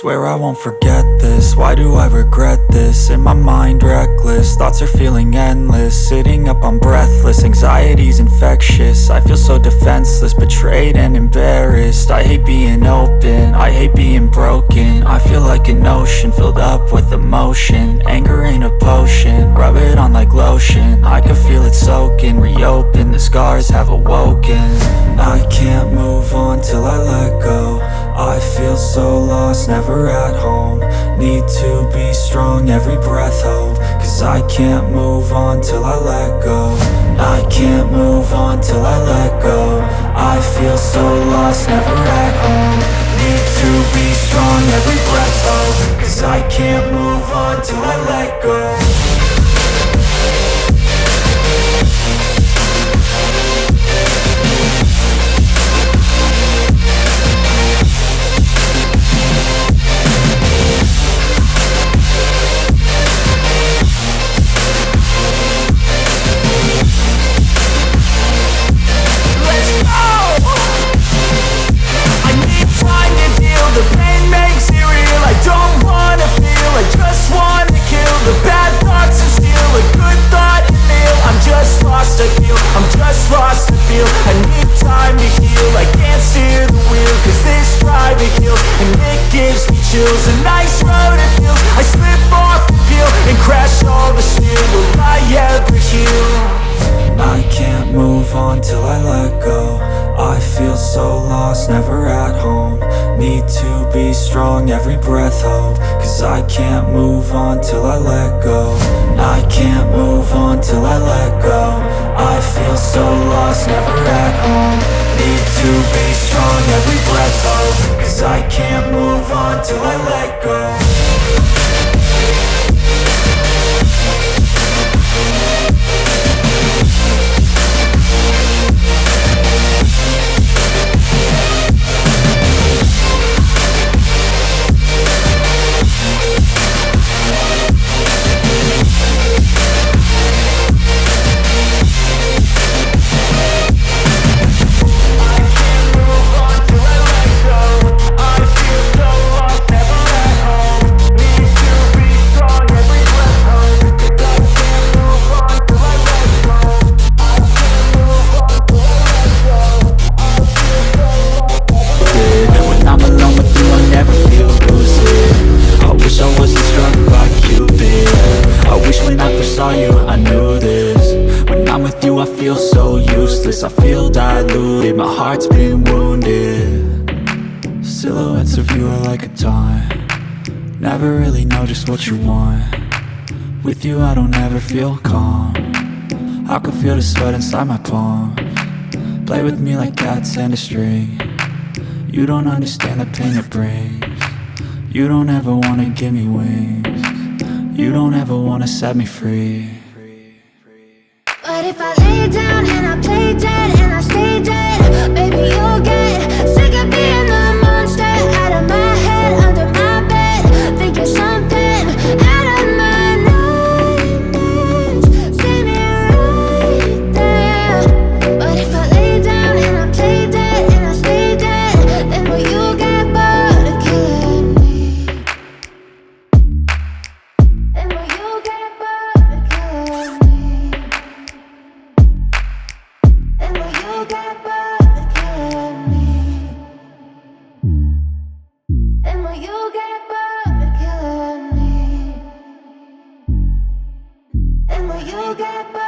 Swear I won't forget this, why do I regret this? In my mind reckless, thoughts are feeling endless. Sitting up I'm breathless, anxiety's infectious. I feel so defenseless, betrayed and embarrassed. I hate being open, I hate being broken. I feel like an ocean filled up with emotion. Anger ain't a potion, rub it on like lotion. I can feel it soaking, reopen, the scars have awoken. I can't move on till I let go. I feel so lost, never at home. Need to be strong, every breath hope. Cause I can't move on till I let go. I can't move on till I let go. I feel so lost, never at home. Need to be strong, every breath hope. Cause I can't move on till I let go. A nice road to feel. I slip off the peel and crash all the steel. Will I ever heal? I can't move on till I let go. I feel so lost, never at home. Need to be strong, every breath hope. Cause I can't move on till I let go. I can't move on till I let go. I feel so lost, never at home. Need to be strong, every breath hope. Cause I can't move on till I let go. I feel diluted, my heart's been wounded. Silhouettes of you are like a taunt. Never really know just what you want. With you I don't ever feel calm. I can feel the sweat inside my palms. Play with me like cats and a string. You don't understand the pain it brings. You don't ever wanna give me wings. You don't ever wanna set me free. But if I lay down and I play dead and I stay dead, baby you'll get sick of being the monster out of my head, under my bed, thinking something out of my nightmares. See me right there. But if I lay down and I play dead and I stay dead, then will you get bored of killing me? Then will you get bored of killing me? And will you get bored of killing me? And will you get bored of killing me? And will you get bored?